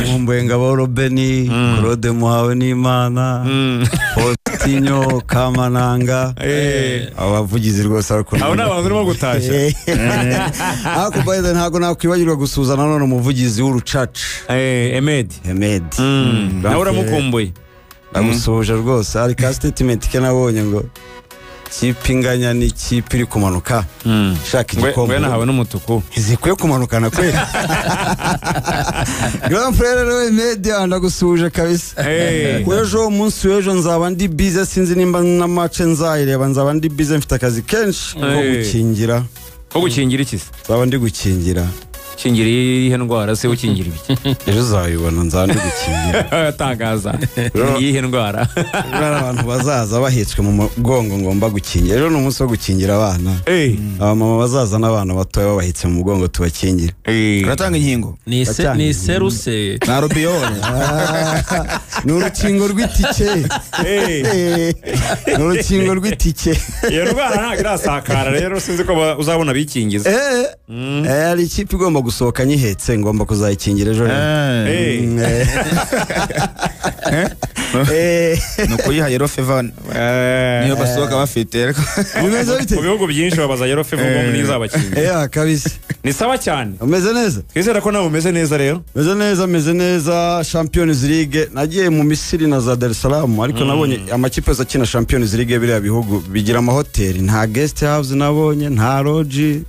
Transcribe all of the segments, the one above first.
Mumbuye ngabo Robeni Claude Muhawe n'Imana Faustinho Kamananga abavugizi rwose ariko abo nabantu urimo gutashya ako bayida ntago nakwibagirwa gusuzana none umuvugizi w'urucaca Emed nawe uramukumbuye namusoje rwose ari ka statement ke nabonye ngo kipinganya ni kipi iri kumanuka shaka igikombe nahawe n'umutuku izikwiye kumanukana kweli Grand frère Rowe Media ndagusuje kabisa kwejo umunsi w'ejo nzaba ndi busy sinzi nimba na match nzayireba nzaba ndi busy mfite akazi kenshi ko gukingira iki nzaba ndi gukingira kingira ihe ndwara se ukingira ibiki ejo uzayibona nzandi gukingira tangaza ihe ndwara abantu bazaza bahetswe mu mugongo ngomba gukingira ejo n'umunsi wo gukingira abana abamama bazaza n'abana batoya babahetse mu mugongo tubakingira uratanga inkingo ni seruse na rubione n'urukingo rw'itike n'urukingo rw'itike iyo ndwara ntabwo irasakara rero sinzi ko uzabona bikingiza hari ikipe igomba gusohoka nyihetse ngomba kuzayikingira ejo nuko yiha yellow fever niyo basohoka bafite mu bihugu byinshi babaza yellow fever ngo nizabakingira kabisa ni sawa cyane umeze neza twizera ko nawe umeze neza rero meze neza Champions League nagiye mu Misiri na za Dar es Salaam ariko nabonye amakipe yose akina Champions League biriya bihugu bigira amahoteli nta guest house nabonye nta lodge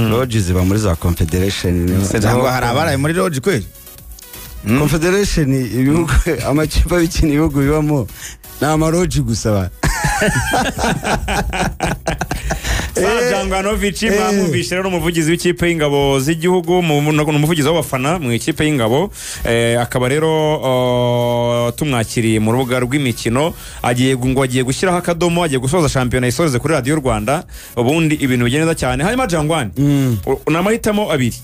lodge ziba muri za Confederation cyangwa hari abaraye muri lodge kweli Confederation ibihugu amakipe y'ikina ibihugu bibamo na amaroji gusa Janganovic mwumvishe rero umuvugizi w'ikipe y'ingabo z'igihugu umuvugizi w'abafana mu ikipe y'ingabo akaba rero tumwakiriye mu rubuga rw'imikino agiye gushyiraho akadomo agiye gusoza shampiyona isoreze kuri Radio Rwanda ubundi ibintu bigenda cyane hanyuma Jangwani unamahitamo abiri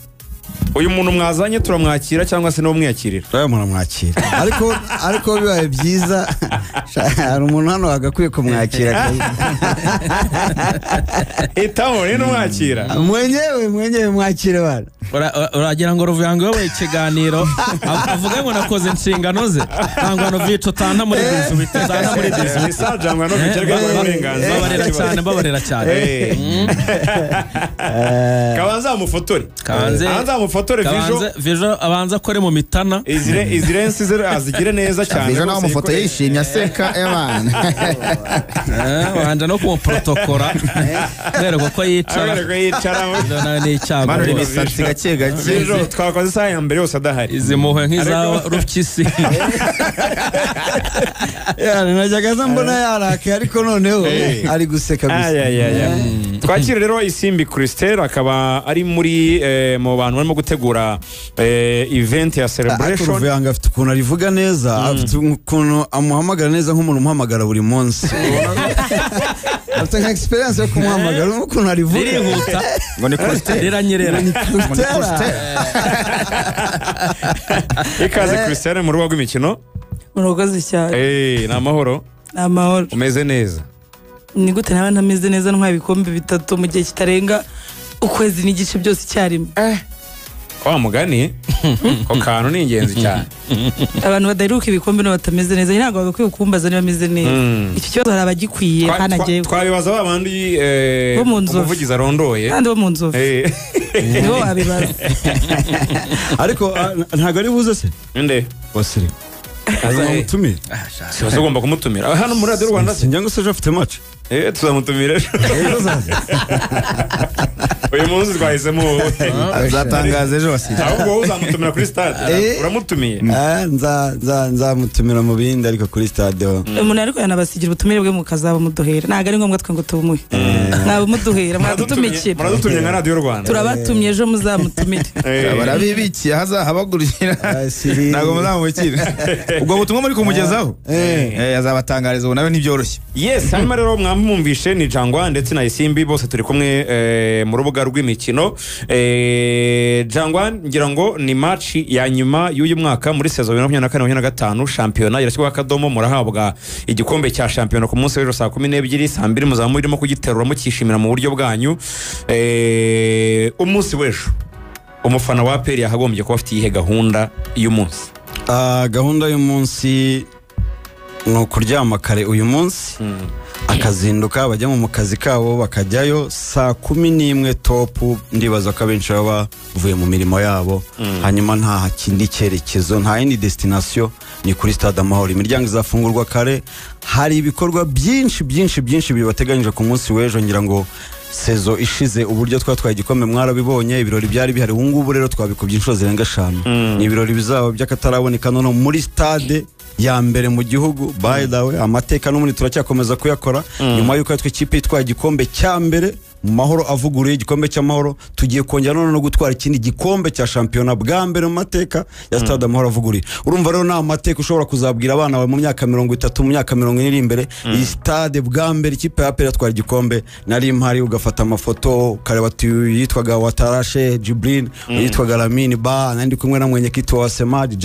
uyu muntu mwazanye turamwakira cyangwa se no mwiyakirira muramwakira ariko bibaye byiza hari umuntu hano agakwiye kumwakira itamo rero mwakira mwenyewe mwakire bana uragira ngo Ruvuyango yoboye ikiganiro avuga ngo nakoze inshingano ze Jangwanovic utanta muri bizu bitazana muri bizu isa Jangwanovic uburenganzira babarera cyane kabanza mufotore Vijo abanza akore mu mitana izirensi azigire neza cyane Vijo nawe mufoto yishimye aseka y'abana wanja no ku protokora rero ko yicara ni icyago mari misatsi gake Vijo twakoze saa ya mbere yose adahari izimuhe nk'iza Rupyisi najyaga mbona yarake ariko noneho ari guseka gusa twakire rero Isimbi Christelle akaba ari muri mu bantu barimo gutegura event ya celebration Ruvuyango afite ukuntu arivuga neza afite ukuntu amuhamagara neza nk'umuntu umuhamagara buri munsi afite nka experience yo kumuhamagara ukuntu arivuga irihuta ngo ni Christelle riranyerera ikaze Christelle mu rugo rw'imikino murogoze cyane ni amahoro umeze neza ni gute naba ntameze neza ntwaye ibikombe 3 mu gihe kitarenga ukwezi n'igice byose icyarimwe wa mugani ko kantu ni ingenzi cyane abantu badaheruka ibikombe no batameze neza ntabwo bagakwiye kumbaza niba bameze neza iki kibazo hari abagikwiye hanagiye twabibaza babandi umuvugizi arondoye kandi bo mu nzovu nibo babibaza ariko ntabwo ari buze se nde wasiri azamutumira sibazo ugomba kumutumira hano muri Radio Rwanda sinjya ngo seje afite match tuzamutumira uyu munsi twahisemo azatangaza ejo wasiri ahubwo uzamutumira kuri stade uramutumiye nzamutumira mu bindi ariko kuri stade umuntu ariko yanabasigira ubutumire bwe mukazaba muduhera ntabwo ari ngombwa twe ngo tubumuhe nabo muduhera muradutumikira muradutumye nka Radio Rwanda turabatumye ejo muzamutumire barabibikiye hazahabagurira ntabwo muzamubikira ubwo butumwa muri kumugezaho azabatangariza ubu nawe ntibyoroshye yes hanyuma rero mwamwumvishe ni Jangwa ndetse na Isimbi bose turi kumwe mu rubuga rw'imikino. Jangwa ngira ngo ni match ya nyuma y'uyu mwaka muri saison 2024-2025 shampiyona irashyirwa akadomo, murahabwa igikombe cya shampiyona ku munsi w'ejo saa 12 saa 2 muzamu irimo kugiterura mukishimira mu buryo bwanyu. Umunsi w'ejo umufana wa APR yahagombye kuba afite ihe gahunda y'umunsi? Gahunda y'umunsi no kuryama kare uyu munsi akazinduka bajya mu kazi kabo bakajyayo saa 11 top, ndibaza ko abenshi baba bavuye mu mirimo yabo, hanyuma nta kindi cyerekezo, nta yindi destination, ni kuri Stade Amahoro. Imiryango izafungurwa kare, hari ibikorwa byinshi bibateganyije ku munsi w'ejo. Ngira ngo sezo ishize uburyo twatwaye igikombe mwarabibonye, ibirori byari bihari. Ubu ngubu rero twabikubye inshuro zirenga 5. Ni ibirori bizaba by'akataraboneka none muri stade ya mbere mu gihugu. By the way, amateka n'umuntu turacyakomeza kuyakora nyuma y'uko yatwe ikipe itwaye igikombe cya mbere mu mahoro avuguruye, igikombe cy'amahoro. Tugiye kongera none no gutwara ikindi gikombe cya shampiyona bwa mbere mu mateka ya Stade Amahoro avuguruye. Urumva rero na mateka ushobora kuzabwira abana bawe mu myaka 30 mu myaka 40 iri imbere. Iyi stade bwa mbere ikipe ya APR yatwara igikombe, nari mpari ugafata amafoto ukareba ati yitwaga Watarashe Jibril, yitwaga Lamine Ba, nandi kumwe na mwenyekiti wa Semad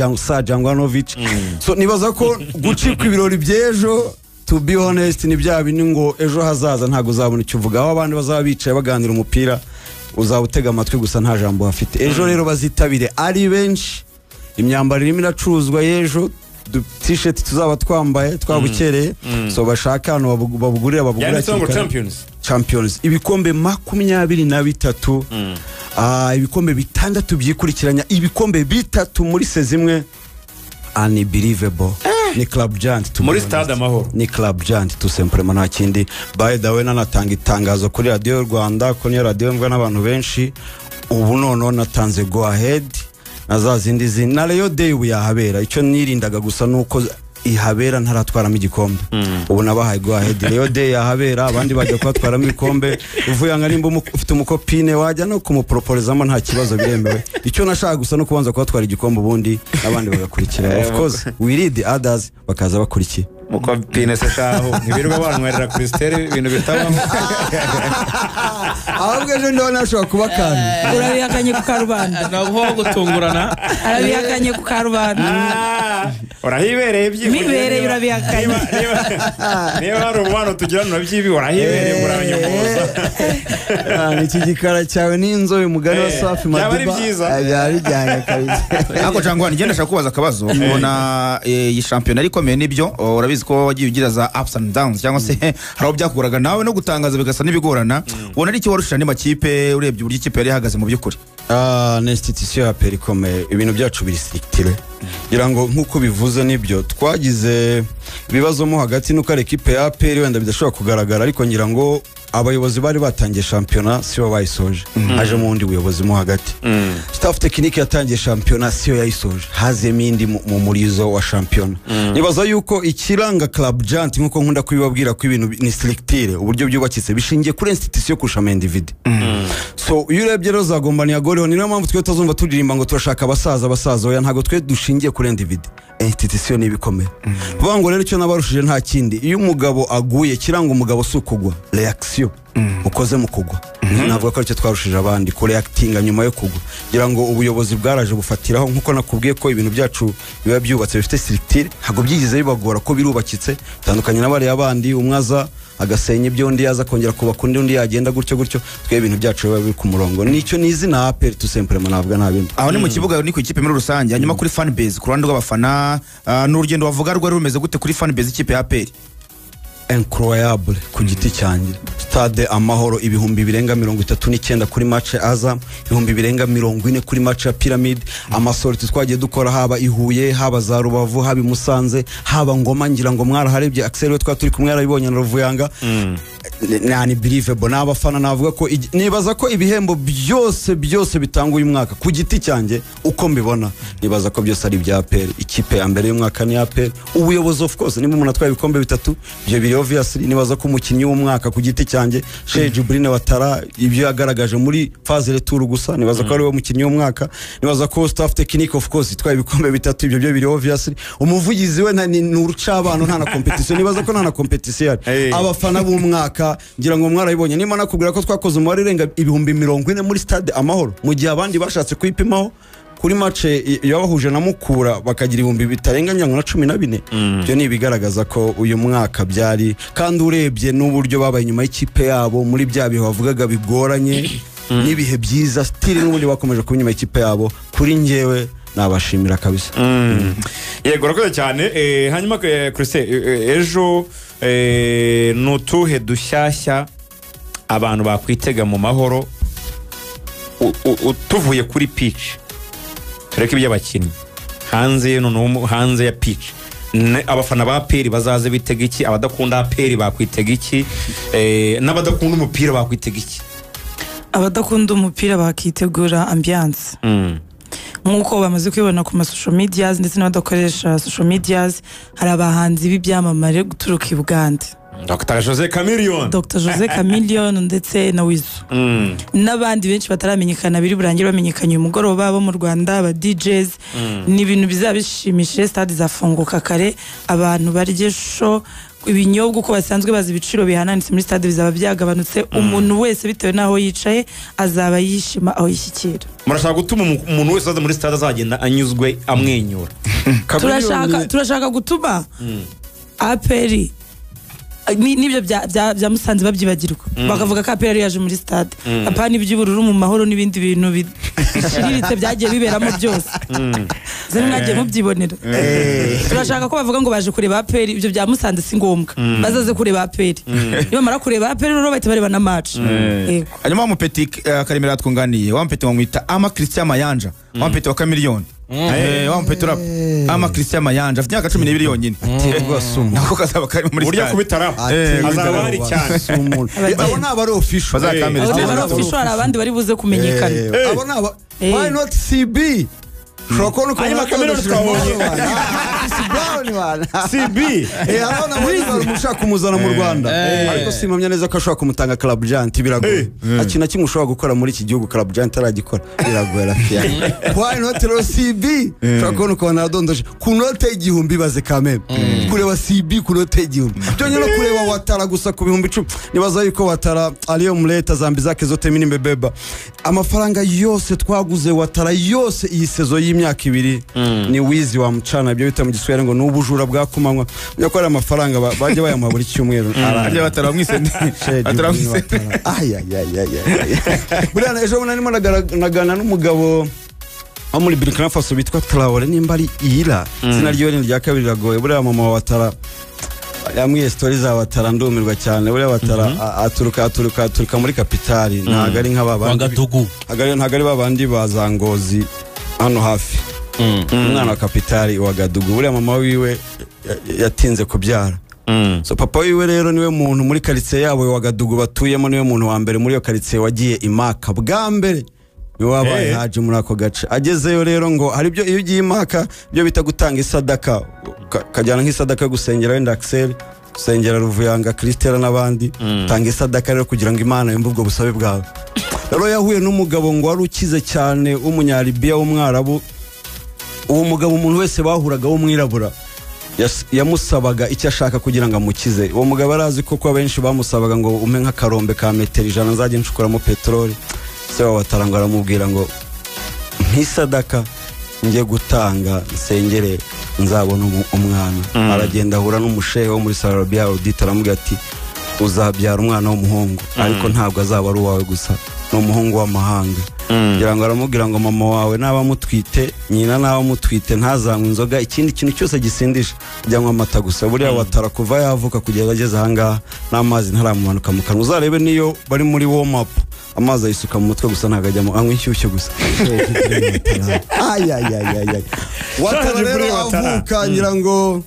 Jangwanovic. So nibaza ko gucika ibirori by'ejo, to be honest, ni bya bintu ngo ejo hazaza ntago uzabona icyo uvuga. Aho abandi bazaba bicaye baganira umupira uzawutega amatwi gusa nta jambo hafite. Ejo rero bazitabire ari benshi, imyambaro irimo iracuruzwa y'ejo, t-shirt tuzaba twambaye twabukereye. So bashaka hano babugurira Champions ibikombe 23, ibikombe 6 byikurikiranya, ibikombe 3 muri sezimwe. Unbelievable. Ni Club Giant muri Stade Amahoro, ni Club Giant tout simplement, nta kindi. By the way, nanatanga itangazo kuri Radio Rwanda ko ni radio mvwa n'abantu benshi. Ubu nono natanze go ahead na za zindi na Leo Day yahabera. Icyo nirindaga gusa nuko ihabera ntaratwaramo igikombe. Ubu nabahaye go ahead, Leo Day yahabera, abandi bajya kwatwaramo igikombe. Uvuye nga nimba ufite umukopine wajya no kumuproposezamo nta kibazo biremewe. Icyo nashaka gusa no kubanza kwatwara igikombe ubundi abandi bagakurikira. Of course we read the others bakaza bakurikiye. Mukopine se shaho ntibirirwa banwerera Christelle ibintu bitabaho. Ahubwo ejo ndabona ashobora kuba kandi urabihakanye ku karubanda, nabwo gutungurana arabihakanye ku karubanda. Urahibereye by'ibi mibereye urabihakanye. Niba hari umwana tugirana by'ibi urahibereye muranyoboza. Iki gikara cyawe n'inzobe mugani wa Safi Madiba byaba ari byiza. Byari bijyanye kabisa. Ako Jangwa ngenda shaka kubaza akabazo. Ubona iyi shampiyona ari komeye nibyo, urabizi ko wagiye ugira za ups and downs cyangwa se haraho byakuguraga nawe no gutangaza bigasa n'ibigorana. Ubona ari iki warushije andi makipe urebye uburyo ikipe yari ihagaze mu by'ukuri? Na institution ya APR ikomeye, ibintu byacu biri strictire. Ngira ngo nkuko bivuze nibyo twagize ibibazo mo hagati nuko ari equipe ya APR wenda bidashobora kugaragara, ariko ngira ngo abayobozi bari batangiye shampiyona siyo bayisoje. Haje mu wundi buyobozi mo hagati. Staff technique yatangiye shampiyona siyo yayisoje, hazemo indi mu murizo wa shampiyona. Nibaza yuko ikiranga Club Giant nkuko nkunda kubibabwira ko ibintu ni strictire, uburyo byubakitse bishingiye kuri institution kurusha individu. So iyo urebye rero zagomba ni yagoreho, ni nayo mpamvu twe tuzumva turirimba ngo turashaka abasaza oya, ntago twe dushingiye kuri individu, institution ni bikomeye. Vuga ngo rero icyo nabarushije nta kindi, iyo umugabo aguye kiranga umugabo sukugwa reaction ukoze mu kugwa. Navuga ko icyo twarushije abandi ko reactinga nyuma yo kugwa. Ngira ngo ubuyobozi bwaraje bufatiraho nkuko nakubwiye ko ibintu byacu biba byubatse bifite strictire, ntago byigize bibagora ko birubakitse. Tandukanye n'abari abandi, umwaza agasenya ibyo undi yaza kongera kubaka undi yagenda gutyo. Twe ibintu byacu biba biri ku murongo. Nicyo nizi na APR tout simplement, navuga nta bindi. Aho ni mu kibuga ni ku ikipe muri rusange. Hanyuma kuri fan base ku ruhande rw'abafana n'urugendo bavuga rwari rumeze gute kuri fan base ikipe ya APR? Incroyable ku giti cyanjye. Stade Amahoro ibihumbi birenga 39 kuri match Azam, ibihumbi birenga 40 kuri match ya Pyramid. Amasorti twagiye dukora haba Ihuye, haba za Rubavu, haba Musanze, haba Ngoma. Ngira ngo mwaraharebye Axel we twaturi kumwe yarabibonye na Ruvuyanga. Nani believable n'abafana navuga ko nibaza ko ibihembo byose bitanga uyu mwaka ku giti cyanjye uko mbibona, nibaza ko byose ari bya APR. Ikipe ya mbere y'umwaka ni APR. Ubuyobozi of course nimba umuntu atwaye ibikombe 3 byo biri biri obvious, nibaza ko umukinnyi w'umwaka ku giti cyanjye Sheikh Djibril Ouattara ibyo yagaragaje muri phase retour gusa, nibaza ko ari we mukinnyi w'umwaka. Nibaza ko staff technique of course itwaye ibikombe bitatu, ibyo byo biri obvious. Umuvugizi we ni urucabano, nta na competition, nibaza ko nta na competition. Abafana b'umwaka ngira ngo mwarayibonye, nima nakubwira ko twakoze umubare urenga 40,000 muri stade Amahoro, mu gihe abandi bashatse kuyipimaho kuri match yabahuje na Mukura bakagira 1000 bitarenganya ngo na 14. Byo ni bigaragaza ko uyu mwaka byari, kandi urebye n'uburyo babaye inyuma y'ikipe yabo muri bya bihe bavugaga bigoranye n'ibihe byiza, still n'ubundi bakomeje kuba inyuma y'ikipe yabo. Kuri njyewe nabashimira kabisa. Yego rakoze cyane. Hanyuma Christian, ejo nutuhe dushyashya abantu bakwitega mu Mahoro tuvuye kuri pitch, tureke iby'abakinnyi hanze hanze ya pitch. Abafana ba APR bazaze bitega iki? Abadakunda APR bakwitega iki? N'abadakunda umupira bakwitega iki? Abadakunda umupira bakitegura ambiance nk'uko bamaze kwibona ku social medias, ndetse n'abadakoresha social medias. Hari abahanzi b'ibyamamare guturuka i Buganda, Dr. Jose Chameleone ndetse na Wizo n'abandi benshi bataramenyekana biri burangire bamenyekanye umugoroba bo mu Rwanda, aba DJs. Ni ibintu bizabishimishije, stade zafunguka kare, abantu barye show, ibinyobwa uko basanzwe bazi ibiciro bihananitse muri stade bizaba byagabanutse. Umuntu wese bitewe naho yicaye azaba yishima aho yishyikira. Murashaka gutuma umuntu wese aza muri stade azagenda anyuzwe amwenyura. turashaka gutuma APR nibyo bya Musanze babyibagirwa, bakavuga ko APR yaje muri stade. Apana iby'ubururu mu Mahoro n'ibindi bintu bishiriritse byagiye biberamo byose, zene mwagiye mubyibonera. Turashaka ko bavuga ngo baje kureba APR, ibyo bya Musanze si ngombwa, bazaze kureba APR. Niba mara kureba APR rero bahita bareba na match. Hanyuma mu Petit Karimera twunganiye, wa Petit wamwita Ama Christian Mayanja, wa Petit wa Chameleone. Wa Petit rap Ama Christian Mayanja afite imyaka 12 yonyine. Nako kazaba kari muri burya kubitara azaba hari cyane. Abo ni abari official, bazakamera hari abandi bari buze kumenyekana. Abo ni why not CB? Shokonu kwa Chameleone twabonye CB abona muri mushaka kumuzana mu Rwanda, ariko simamya neza ko ashobora kumutanga Club Giant. Biragoye, akina kimwe ushobora gukora muri iki gihugu Club Giant aragikora, biragoye rafia. Why not CB? Shokonu kwa nadondoje ku note y'igihumbi baze kameme kureba CB ku note y'igihumbi, byonye no kureba Ouattara gusa ku 10,000. Nibaza yuko Ouattara ariyo muleta zambi zake zote mini mbebeba. Amafaranga yose twaguze Ouattara yose iyi sezo y'imyaka 2 ni wizi wa mcana, ibyo bita mu Giswahili ngo n'ubujura bwa kumanywa. Byakora amafaranga baje bayamuha buri cyumweru. Arya Ouattara mwise Buriya ejo bundi narimo nagana n'umugabo wo muri Burkina Faso bitwa Traoré, nimba ari Ira zina ryo ni rya kabiri ragoye. Buriya mama wa Ouattara yamwiye stories za Ouattara ndumirwa cyane. Buriya Ouattara aturuka muri kapitali, ntago ari nk'ababandi ntago ari babandi bazangozi hano hafi. Umwana wa kapitali wa Gadugu. Buriya mama wiwe yatinze kubyara, so papa wiwe rero niwe muntu muri quartier yabo wa Gadugu batuyemo, niwe muntu wa mbere muri yo quartier wagiye Imaka bwa mbere, niwe wabaye haje muri ako gace. Agezeyo rero ngo hari byo iyo ugiye Imaka byo bita gutanga isadaka, kajyana nk'isadaka gusengera wenda Axel, gusengera Ruvuyanga Christella n'abandi, tanga isadaka rero kugira ngo Imana yumve ubwo busabe bwawe. Rero yahuye n'umugabo ngo wari ukize cyane w'umunyaribiya w'umwarabu. Uwo mugabo umuntu wese bahuraga w'umwirabura yamusabaga icyo ashaka kugira ngo amukize. Uwo mugabo arazi ko benshi bamusabaga ngo umpe nk'akarombe ka metero 100 nzajye nshukuramo petroli. Se wa Ouattara ngo aramubwira ngo ntisadaka ngiye gutanga nsengere nzabona umwana. Aragenda ahura n'umushehe wo muri Saudi Arabia audita, aramubwira ati uzabyara umwana w'umuhungu, ariko ntabwo azaba ari uwawe gusa, ni umuhungu w'amahanga. Ngira ngo aramubwira ngo mama wawe naba mutwite, nyina naba mutwite ntazanywa inzoga, ikindi kintu cyose gisindisha ajyanywa amata gusa. Buriya Ouattara kuva yavuka kugeza ageze ahangaha n'amazi ntaramumanuka mu kanwa. Uzarebe niyo bari muri warm up amazi ayisuka mu mutwe gusa, ntago ajyamo anywa inshyushyu gusa. Ouattara rero avuka ngira ngo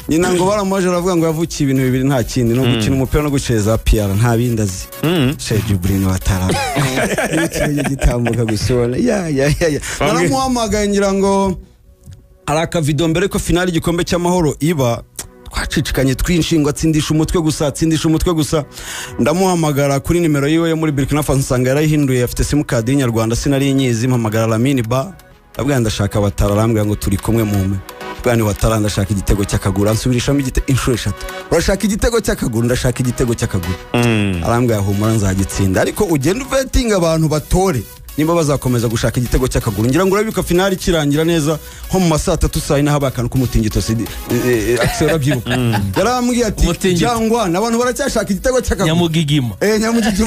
nyina ngo baramuje aravuga ngo yavukiye ibintu bibiri nta kindi, no gukina umupira no guceza PR, nta bindi azi. Sheikh Djibril Ouattara ikintu gitambuka gusona naramuhamagaye ngira ngo araka video mbere ko finali igikombe cy'amahoro iba twacicikanye twinshi ngo atsindisha umutwe gusa ndamuhamagara kuri nimero yiwe yo muri Burkina Faso nsanga yarayihinduye afite simukadi y'inyarwanda sinari nyizi mpamagara Lamine Ba abwira ndashaka Watara arambwira ngo turi kumwe mume bwani Watara ndashaka igitego cy'akaguru ansubirishamo inshuro 3 urashaka igitego cy'akaguru ndashaka igitego cy'akaguru arambwira humura nzagitsinda ariko ugenda uvetinga abantu batore nimba bazakomeza gushaka igitego cy'akaguru ngira ngo urabika finali kirangira neza nko mu masaa 3 saa 4 habakana kumutingito aksera byibuka yarambwiye ati cyangwa nabantu baracyashaka igitego cy'akaguru nyamugigima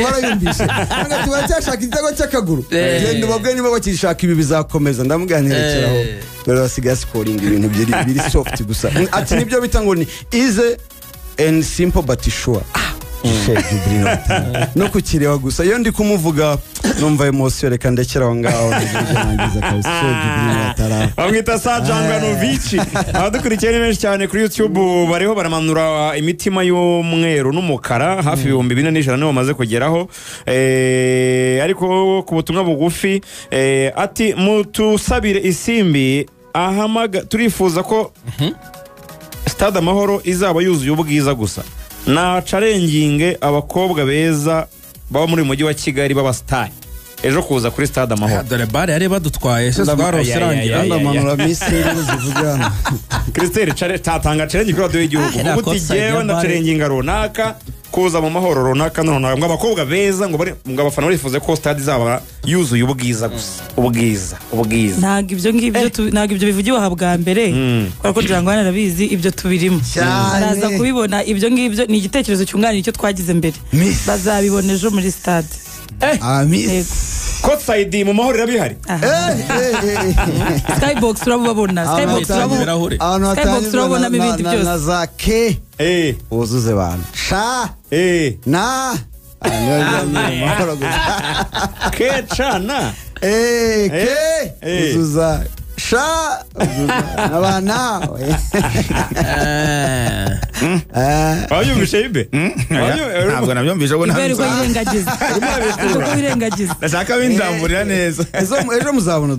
barayumvise ngati baracyashaka igitego cy'akaguru genda ubabwe niba bakishaka ibi bizakomeza ndamuganirekeraho dore basigaye scoring ibintu biri soft gusa ati nibyo bita ngo ni easy and simple but sure no kukirewa gusa iyo ndi kumuvuga numva emotion reka ndekera aho ngaho bamwita Sajanganovici abadukurikiye ni benshi cyane kuri YouTube bariho baramanura imitima y'umweru n'umukara hafi 2400 nibo bamaze kugeraho ariko ku butumwa bugufi ati mutusabire Isimbi ahamaga turifuza ko Stade Amahoro izaba yuzuye ubwiza gusa na challenging abakobwa beza baba muri mujyi wa Kigali baba star ejo kuza kuri Stade Amahoro dore bare yari badutwaye se twaroserangira ndamanura misiri zivugana Christelle tatanga challenge kuri radio y'igihugu kuko utigewe na challenging runaka kuza mu mahoro runaka none abakobwa beza ngo abafana barifuze ko stade izaba yuzuye ubwiza gusa ubwiza ntago ibyo ngibyo ntago ibyo bivugiwe habwa mbere kuko Django arabizi ibyo tubirimo naza kubibona ibyo ngibyo ni igitekerezo cyunganira icyo twagize mbere bazabibona ejo muri stade ko side mu mahoro irabihari Skybox urababona Skybox urabona ibindi byose na zake uzuze bana sha na kecana uzuza sha abana ayumvishe ibe ntabwo nabyumvishe ngo irengagiza ndashaka bindamburira neza ejo muzabona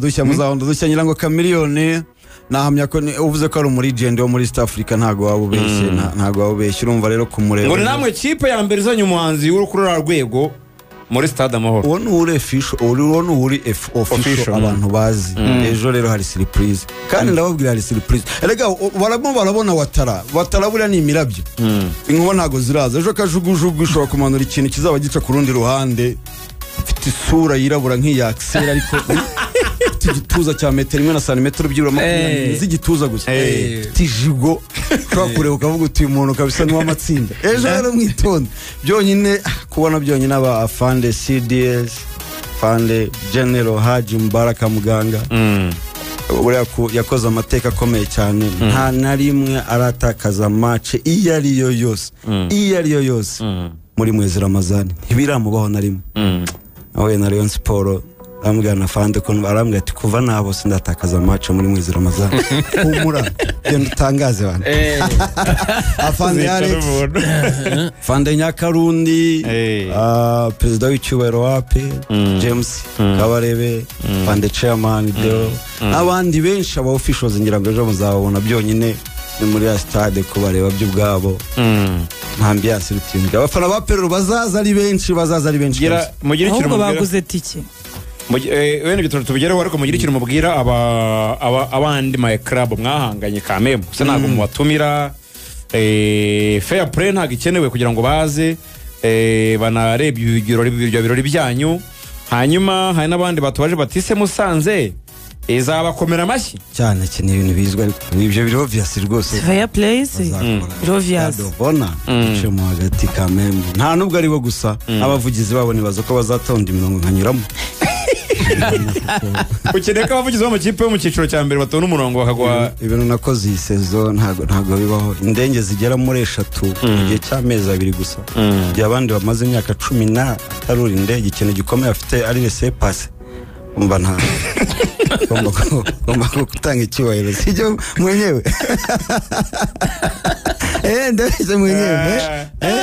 dushya nyirango Chameleone nahamya ko uvuze ko ari muri legend wo muri East Africa ntago wabubeshye urumva rero kumureba ngo namwe kipe ya mbere izanye umuhanzi w'urukurura rwego muri Stade Amahoro uwo uri official abantu bazi ejo rero hari surprise kandi ndababwira hari surprise erega barabona Watara buriya ni imirabyo inkuba ntago ziraza ejo kajugujugu ishobora kumanura ikintu kizaba gica ku rundi ruhande ufite isura yirabura nk'iyaksera ariko igituza cya metero 1 na santimetero byibura 20 z'igituza gusa tijigo twakureba ukavuga uti umuntu kabisa n'uwamatsinda ejo rero mwitonde byonyine kubona byonyine aba afande CDS fande General Haji Mbaraka Muganga uriya yakoze amateka akomeye cyane nta na rimwe aratakaza match iyo ariyo yose muri mwezi Ramazani ntibiramubaho na rimwe aho na Rayon Sport ambwira na fande ko arambwira ati kuva nabo sindatakaza match muri mwezi Ramazani humura genda utangaze bana afande Alex fande Nyakarundi president w'icyubahiro wape James Kabarebe fande chairman Deo abandi benshi aba officials ngira ngo ejo muzabona byonyine ni muri ya stade ko bareba by'ubwabo ntambi yasiritinga abafana ba Perero bazaza ari benshi mugira ikintu baguze tike wene bitoro tubigereho ariko mugira ikintu mubwira abandi my club mwahanganye kamemo se ntabwo mubatumira fair play ntabwo ikenewe kugira ngo baze banarebye ibirori byanyu hanyuma hari n'abandi batubaje batise Musanze izabakomera amashyi cyane cyane ibintu bizwa ariko ibyo biri obvious rwose fair play obvious bona cyo hagati kamemo nta nubwo ari bo gusa abavugizi babo nibaza ko bazatonda imirongo nkanyuramo ukeneye ko abavugizi b'amakipe yo mu cyiciro cya mbere batona umurongo bakagwa ibintu nakoze iyi sezo ntago bibaho indenge zigera muri 3 mu gihe cy'amezi 2 gusa igihe abandi bamaze imyaka 10 atarura indege ikintu gikomeye afite ari laissez passer umva nta ngomba gutanga icyubahiro sijyo mwenyewe ndabise mwenyewe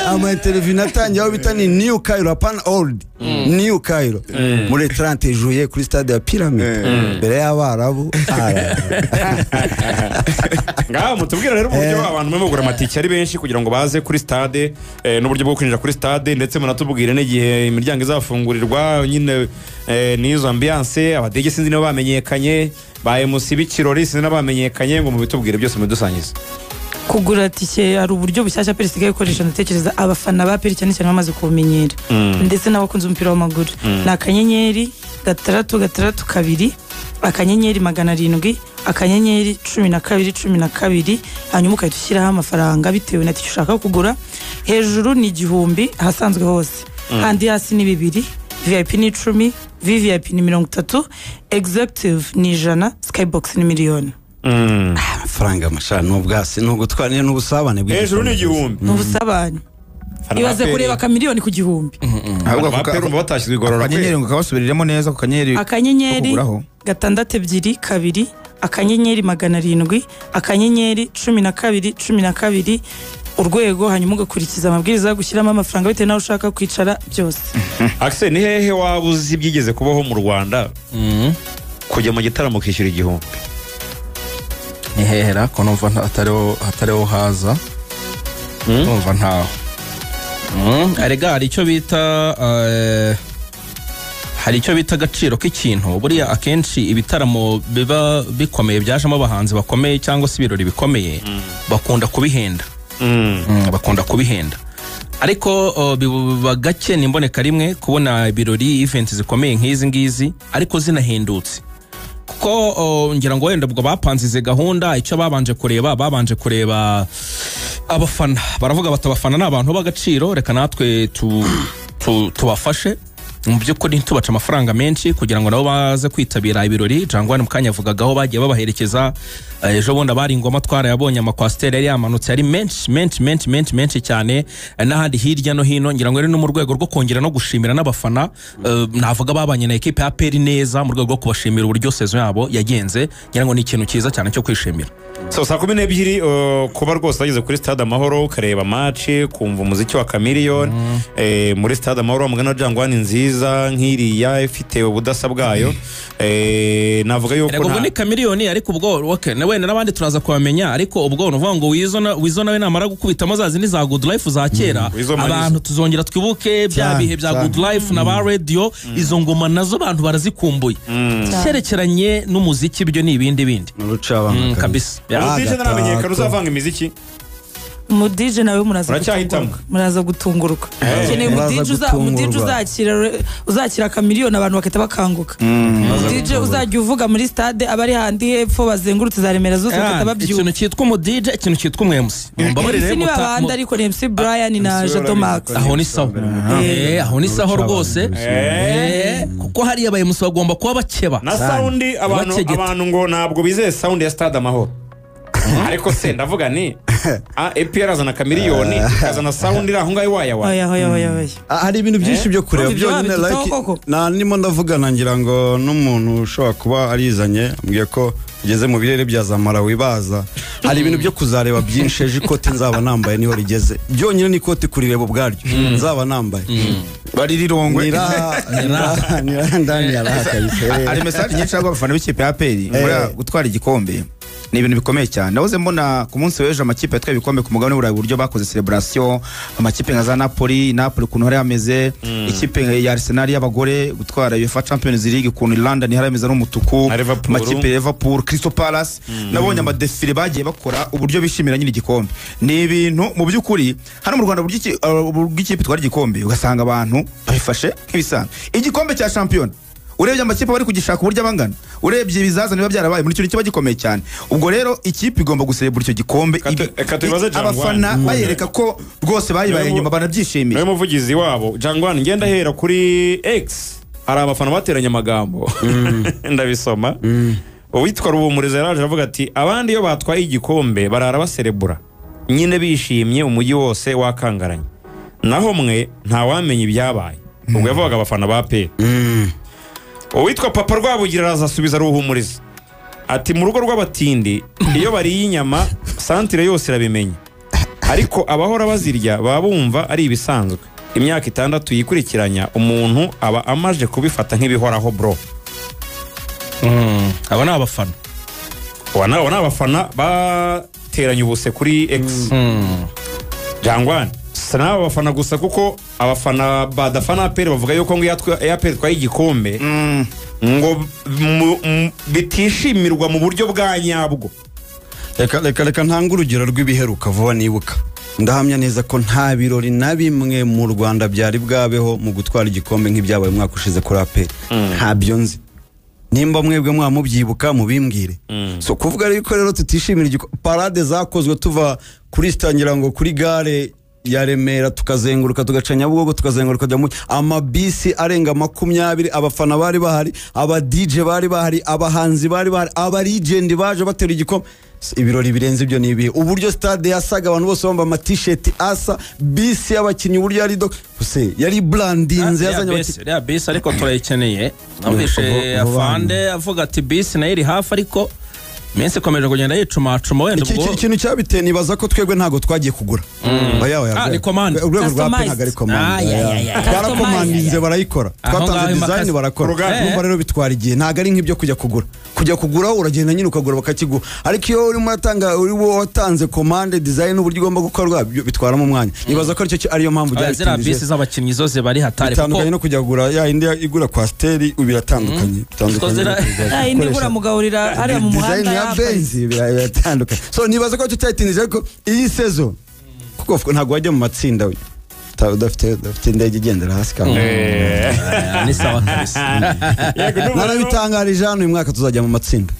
ama interview natangiye aho bita ni new Cairo pan old New Cairo muri 30 juillet kuri stade ya Pyramid mbere y'abarabu ngaho mutubwira rero uburyo abantu barimo kugura amatike ari benshi kugira ngo baze kuri stade n'uburyo bwo kwinjira kuri stade ndetse munatubwire n'igihe imiryango izafungurirwa nyine n'izo ambiance abadege sinzi niba bamenyekanye ba MC b'ikirori sinzi n'abamenyekanye ngo mubitubwire byose mudusangize. Kugura tike ari uburyo bushyashya Peri isigaye ikoresha ndatekereza abafana ba Peri cyane cyane bamaze kubumenyera ndetse n'abakunze umupira w'amaguru ni akanyenyeri 662 akanyenyeri 700 akanyenyeri 12 hanyuma ukahita ushyiraho amafaranga bitewe na tike ushaka kugura. Hejuru ni 1000 ahasanzwe hose handi hasi ni 2 VIP ni 10 VVIP ni 30 Executive ni 100 Skybox ni 1,000,000. amafaranga mashara n'ubwasi n'ugutwara n'ubusabane hejuru ni 1000 n'ubusabane ibaze kureba ka miliyoni ku 1000 ahubwo Perumva batashyizwe igorora akanyenyeri ngo kabasubiriremo neza ku kanyenyeri 662 akanyenyeri 700 akanyenyeri 12 urwego hanyuma ugakurikiza amabwiriza yo gushyiramo amafaranga bitewe naho ushaka kwicara byose. Axel ni hehe wabuzi byigeze kubaho mu Rwanda kujya mu gitaramo kishyura 1000 ni hehera ko numva atariho haza numva ntaho arega hari icyo bita agaciro k'ikintu buriya akenshi ibitaramo biba bikomeye byajemo abahanzi bakomeye cyangwa se ibirori bikomeye bakunda kubihenda ariko biba gake nimboneka rimwe kubona ibirori events zikomeye nk'izi ngizi ariko zinahendutse kuko ngira ngo wenda ubwo bapanzize gahunda icyo babanje kureba abafana baravuga bati abafana n'abantu b'agaciro reka natwe tubafashe mu by'ukuri tubaca amafaranga menshi kugira ngo nabo baze kwitabira ibirori. Jangwani mukanya avugagaho bagiye babaherekeza ejo bundi abari ingoma twara yabonye amakwasiteri yari yamanutse yari menshi cyane n'ahandi hirya no hino ngira ngo rero no mu rwego rwo kongera no gushimira n'abafana navuga babanye na ekipe ya Peri neza mu rwego rwo kubashimira uburyo sezo yabo yagenze ngira ngo ni ikintu cyiza cyane cyo kwishimira. So saa 12 kuba rwose bageze kuri Stade Amahoro ukareba match kumva umuziki wa Chameleone muri Stade Amahoro mugana Jangwani nziza nk'iriya ifite ubudasa bwayo navuga yuko ubwo ni Chameleone ariko ubwo okay nawe n'abandi turaza kubamenya ariko ubwo uvuga ngo wizo nawe namara gukubitamo zazi ni za Good Life za kera abantu tuzongera twibuke bya bihe bya Good Life na ba radio izo ngoma nazo abantu barazikumbuye cyerekeranye n'umuziki byo ni ibindi kabisa. DJ naramenyekana uzavanga imiziki umudije nawe muraza gutungurwa ukeneye umudije uzakira Chameleone abantu bakita bakanguka umudije uzajya uvuga muri stade abari handi hepfo bazengurutse za Remera zose bakita babyuka ikintu cyitwa umudije ikintu cyitwa umwemsi mbabarire mu bandi ariko ni MC Brian na Jado Max aho ni saho rwose kuko hari abaye musa bagomba kuba bakeba na sound abantu ngo ntabwo bizeye sound ya Stade Amahoro ariko se ndavuga ni APR azana Chameleone azana sound iraho ngayo waya hari ibintu byinshi byo kureba byonyine like nimo ndavugana ngira ngo n'umuntu ushobora kuba arizanye ambwiye ko ugeze mu birere bya Zamara wibaza hari ibintu byo kuzareba byinshi ejo ikote nzaba nambaye niho rigeze byonyine ni ikote kurireba ubwaryo nzaba nambaye baririrongwe ndani yarakayise ari message nyinshi y'abafana b'ikipe ya Peri gutwara igikombe ni ibintu bikomeye cyane. Nahoze mbona ku munsi w'ejo amakipe yatwaye ibikombe ku mugabane w'Uburayi uburyo bakoze celebration amakipe nka za Napoli kuntu hari ameze ikipe ya Arsenal y'abagore gutwara UEFA Champions League kuntu London hari ameze n'umutuku amakipe Liverpool Crystal Palace nabonye amadefile bagiye bakora uburyo bishimira nyine igikombe. Ni ibintu mu by'ukuri hano mu Rwanda bw'ikipe twari igikombe ugasanga abantu babifashe nk'ibisanzwe igikombe cya champion urebye amakipe bari kugishaka uburyo abangana urebye ibizaza niba byarabaye muri cyo kiba gikomeye cyane. Ubwo rero ikipe igomba guserebura icyo gikombe abafana bayereka ko rwose bayibaye nyuma banabyishimiye. Nawe muvugizi wabo Jangwani ngenda hera kuri X hari abafana bateranya amagambo ndabisoma uwitwa Rubumuriza yaraje avuga ati abandi yo batwaye igikombe barara baserebura nyine bishimye umujyi wose wakangaranye naho mwe nta wamenye ibyabaye. Ubwo yavugaga abafana ba Peri uwitwa Papa Rwabugira azasubiza Ruhumuriza ati mu rugo rw'abatindi iyo bariye inyama santire yose irabimenya ariko abahora bazirya baba bumva ari ibisanzwe imyaka 6 yikurikiranya umuntu aba amaje kubifata nk'ibihoraho bro. aba ni abafana wana abafana bateranye ubuse kuri X. Jangwan sana abafana gusa kuko abafana badafana APR bavuga yuko ngo APR twaye igikombe ngo bitishimirwa mu buryo bwa nyabwo. reka ntanga urugero rw'ibiheruka vuba nibuka. Ndahamya neza ko nta birori na bimwe mu Rwanda byari bwabeho mu gutwara igikombe nk'ibyabaye umwaka ushize kuri APR. Ntabyo nzi. Nimba mwebwe mwamubyibuka mubimbwire. So kuvuga rero tutishimira parade zakozwe tuva kuri stangira ngo kuri gare ya Remera tukazenguruka tugacanya Bugogo tukazenguruka mu amabisi arenga 20 abafana bari bahari, aba DJ bari bahari, abahanzi bari bahari, aba legend baje batera igikombe. Ibirori birenze ibyo nibi uburyo stade yasaga abantu bose bamba ama t-shirt asa bisi y'abakinyi uburyo yari yari brandinze yazanye ya bisi ariko turayikeneye nabishe afande avuga ati bisi nayo iri hafi ariko mense komeje kugenda yicumacuma wenda ubwo ikintu cyabiteye nibaza ko twebwe ntago twagiye kugura ni command urwego rwa pe ntago ari command barakomandinze barayikora twatanze design barakora numva rero bitwara igihe ntago ari nk'ibyo kujya kugura uragenda nyine ukagura bakakiguha ariko iyo urimo atanga uri watanze command design uburyo ugomba gukorwa bitwara mu mwanya nibaza ko aricyo ariyo mpamvu byari zira bisi z'abakinnyi zose bari hatari bitandukanye no kujya kugura ya indi igura kwa steri ubiratandukanye indi igura mugahurira ari mu muhanda benzi biratandukanye. So nibaza ko tutayitinije ariko iyi sezo kuko ntago wajya mu matsinda we udafite indege igendera hasi kandi ni sawa kabisa. Narabitangarije hano uyu mwaka tuzajya mu matsinda.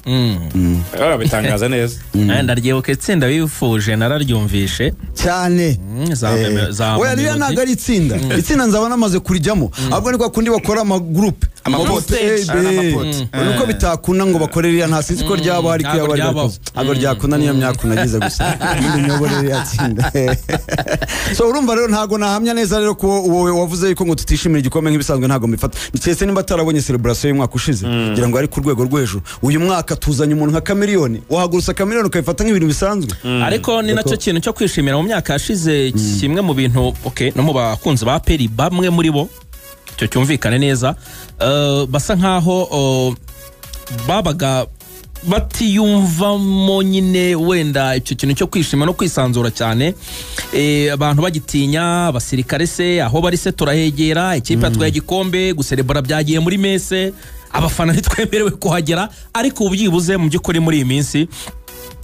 Bitangaza neza. Ndaryibuka itsinda bifuje nararyumvishe cyane. Oya niyo ntago ari itsinda nzaba namaze kurijyamo ahubwo ni kwa kundi bakora ama group nuko bitakunda ngo bakorere nta sinzi ko ryabo ari ko yabari bakoze ago ryakunda niyo myaka nagize gusa indi nyoborere yatsinda. So urumva rero ntago nahamya neza rero ko wowe wavuze yuko ngo tutishimira igikombe nk'ibisanzwe ntago mbifata ndetse nimba tarabonye celebration y'umwaka ushize ngira ngo ari ku rwego rw'ejo uyu mwaka tuzanye umuntu nka Chameleone wahagurusa Chameleone ukayifata nk'ibintu bisanzwe ariko ni nacyo kintu cyo kwishimira mu myaka yashize kimwe mu bintu no mu bakunzi ba APR bamwe muri bo cyo cyumvikane neza basa nkaho babaga batiyumvamo nyine wenda icyo kintu cyo kwishima no kwisanzura cyane abantu bagitinya abasirikare se aho bari se turahegera ikipe atwaye igikombe guserebura byagiye muri mese abafana ntitwemerewe kuhagera ariko ubyibuze mu by'ukuri muri iyi minsi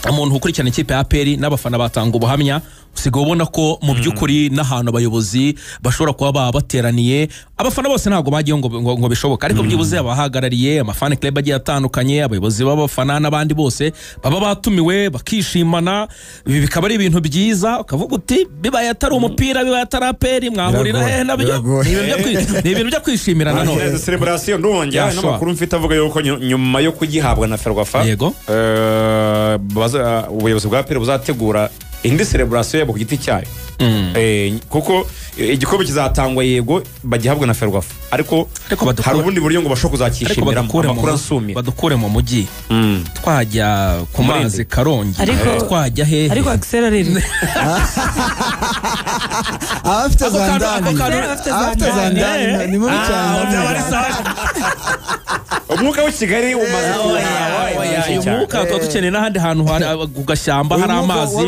umuntu ukurikirana ikipe ya APR n'abafana batanga ubuhamya usigaye ubona ko mu by'ukuri n'ahantu abayobozi bashobora kuba bateraniye abafana bose ntabwo bagiye ngo bishoboka ariko byibuze abahagarariye amafan club agiye atandukanye abayobozi b'abafana n'abandi bose baba batumiwe bakishimana bikaba ari ibintu byiza ukavuga uti bibaye atari umupira bibaye atari APR mwahurira hehe nabyo ni ibintu byo kwishimira nanone celebration ndongera n'amakuru mfite avuga yuko nyuma yo kugihabwa na Ferwafa yego ubuyobozi bwa APR buzategura indi celebration yabo ku giti cyayo kuko igikombe kizatangwa yego bagihabwa na Ferwafa ariko hari ubundi buryo ngo bashobora kuzakishimira amakuru asumira badukure mu mujyi twajya ku mazi Karongi twajya hehe ariko accelerate afite zandani ni muri cyane umwuka wa Kigali umaze umwuka tukeneye n'ahandi hantu ku gashyamba hari amazi